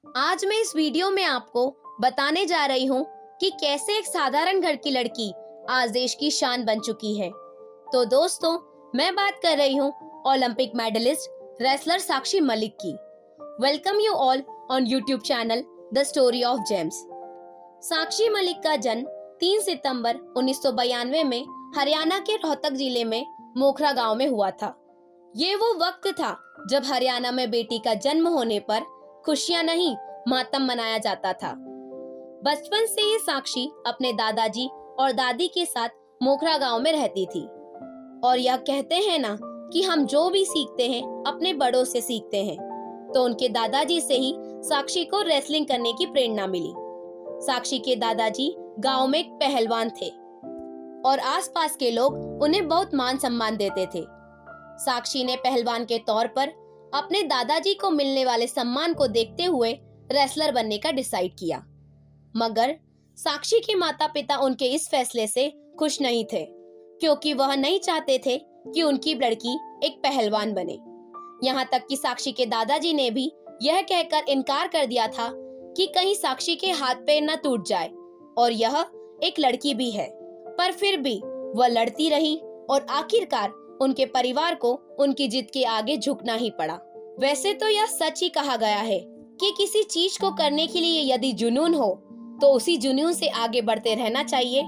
आज मैं इस वीडियो में आपको बताने जा रही हूँ कि कैसे एक साधारण घर की लड़की आज देश की शान बन चुकी है। तो दोस्तों, मैं बात कर रही हूँ Olympic medallist wrestler Sakshi Malik की। Welcome you all on YouTube channel the story of gems. Sakshi Malik का जन्म 3 सितंबर 1992 में हरियाणा के रोहतक जिले में मोखरा गांव में हुआ था। ये वो वक्त था जब हरियाणा में बेटी का जन्म होने पर खुशियां नहीं, मातम मनाया जाता था। बचपन से ही साक्षी अपने दादाजी और दादी के साथ मोखरा गांव में रहती थी। और यह कहते हैं ना कि हम जो भी सीखते हैं अपने बड़ों से सीखते हैं, तो उनके दादाजी से ही साक्षी को रेसलिंग करने की प्रेरणा मिली। साक्षी के दादाजी गांव में एक पहलवान थे और आसपास के लोग उन्हें बहुत मान सम्मान देते थे। साक्षी ने पहलवान के तौर पर अपने दादाजी को मिलने वाले सम्मान को देखते हुए रेसलर बनने का डिसाइड किया, मगर साक्षी के माता पिता उनके इस फैसले से खुश नहीं थे, क्योंकि वह नहीं चाहते थे कि उनकी लड़की एक पहलवान बने। यहाँ तक कि साक्षी के दादाजी ने भी यह कहकर इनकार कर दिया था कि कहीं साक्षी के हाथ पैर न टूट जाए, और यह एक लड़की भी है। पर फिर भी वह लड़ती रही और आखिरकार उनके परिवार को उनकी जिद के आगे झुकना ही पड़ा। वैसे तो यह सच ही कहा गया है कि किसी चीज को करने के लिए यदि जुनून हो तो उसी जुनून से आगे बढ़ते रहना चाहिए।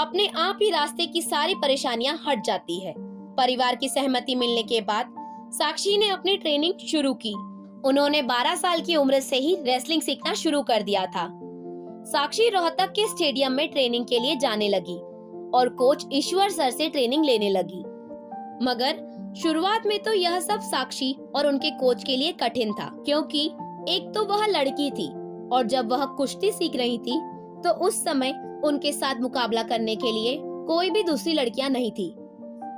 अपने आप ही रास्ते की सारी परेशानियां हट जाती है। परिवार की सहमति मिलने के बाद साक्षी ने अपनी ट्रेनिंग शुरू की। उन्होंने 12 साल की उम्र से ही रेसलिंग सीखना शुरू कर दिया था। साक्षी रोहतक के स्टेडियम में ट्रेनिंग के लिए जाने लगी और कोच ईश्वर सर से ट्रेनिंग लेने लगी। मगर शुरुआत में तो यह सब साक्षी और उनके कोच के लिए कठिन था, क्योंकि एक तो वह लड़की थी और जब वह कुश्ती सीख रही थी तो उस समय उनके साथ मुकाबला करने के लिए कोई भी दूसरी लड़कियां नहीं थी।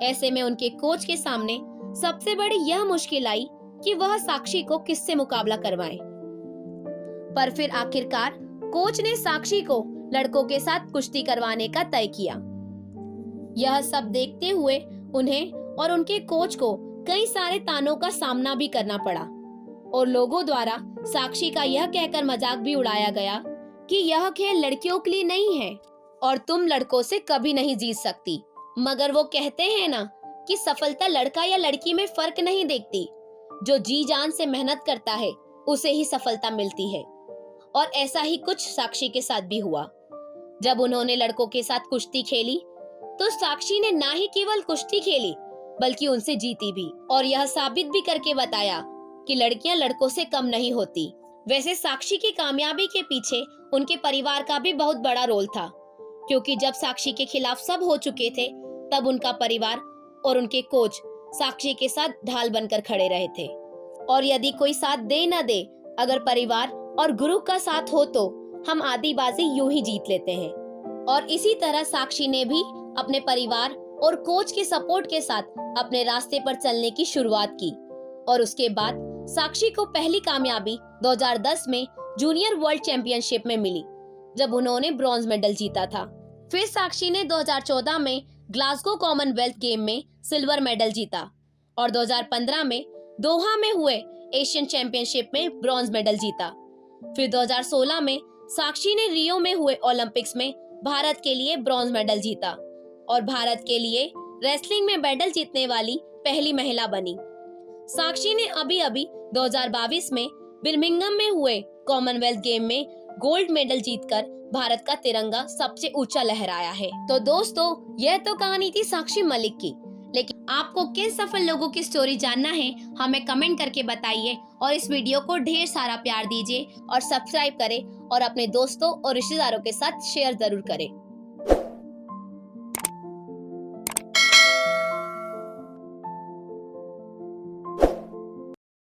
ऐसे में उनके कोच के सामने सबसे बड़ी यह मुश्किल आई कि वह साक्षी को किससे मुकाबला करवाएं। पर फिर आखिरकार कोच ने साक्षी को लड़कों के साथ कुश्ती करवाने का तय किया। यह सब देखते हुए उन्हें और उनके कोच को कई सारे तानों का सामना भी करना पड़ा और लोगों द्वारा साक्षी का यह कहकर मजाक भी उड़ाया गया कि यह खेल लड़कियों के लिए नहीं है और तुम लड़कों से कभी नहीं जीत सकती। मगर वो कहते हैं ना कि सफलता लड़का या लड़की में फर्क नहीं देखती, जो जी जान से मेहनत करता है उसे ही सफलता मिलती है। और ऐसा ही कुछ साक्षी के साथ भी हुआ। जब उन्होंने लड़कों के साथ कुश्ती खेली तो साक्षी ने ना ही केवल कुश्ती खेली बल्कि उनसे जीती भी, और यह साबित भी करके बताया कि लड़कियां लड़कों से कम नहीं होती। वैसे साक्षी की कामयाबी के पीछे उनके परिवार का भी बहुत बड़ा रोल था, क्योंकि जब साक्षी के खिलाफ सब हो चुके थे तब उनका परिवार और उनके कोच साक्षी के साथ ढाल बनकर खड़े रहे थे। और यदि कोई साथ दे न दे, अगर परिवार और गुरु का साथ हो तो हम आधी बाजी यूं ही जीत लेते हैं। और इसी तरह साक्षी ने भी अपने परिवार और कोच के सपोर्ट के साथ अपने रास्ते पर चलने की शुरुआत की। और उसके बाद साक्षी को पहली कामयाबी 2010 में जूनियर वर्ल्ड चैंपियनशिप में मिली, जब उन्होंने ब्रॉन्ज मेडल जीता था। फिर साक्षी ने 2014 में ग्लासगो कॉमनवेल्थ गेम में सिल्वर मेडल जीता और 2015 में दोहा में हुए एशियन चैंपियनशिप में ब्रॉन्ज मेडल जीता। फिर 2016 में साक्षी ने रियो में हुए ओलंपिक्स में भारत के लिए ब्रॉन्ज मेडल जीता और भारत के लिए रेसलिंग में मेडल जीतने वाली पहली महिला बनी। साक्षी ने अभी 2022 में बर्मिंघम में हुए कॉमनवेल्थ गेम में गोल्ड मेडल जीतकर भारत का तिरंगा सबसे ऊंचा लहराया है। तो दोस्तों, यह तो कहानी थी साक्षी मलिक की, लेकिन आपको किन सफल लोगों की स्टोरी जानना है हमें कमेंट करके बताइए और इस वीडियो को ढेर सारा प्यार दीजिए और सब्सक्राइब करें और अपने दोस्तों और रिश्तेदारों के साथ शेयर जरूर करें।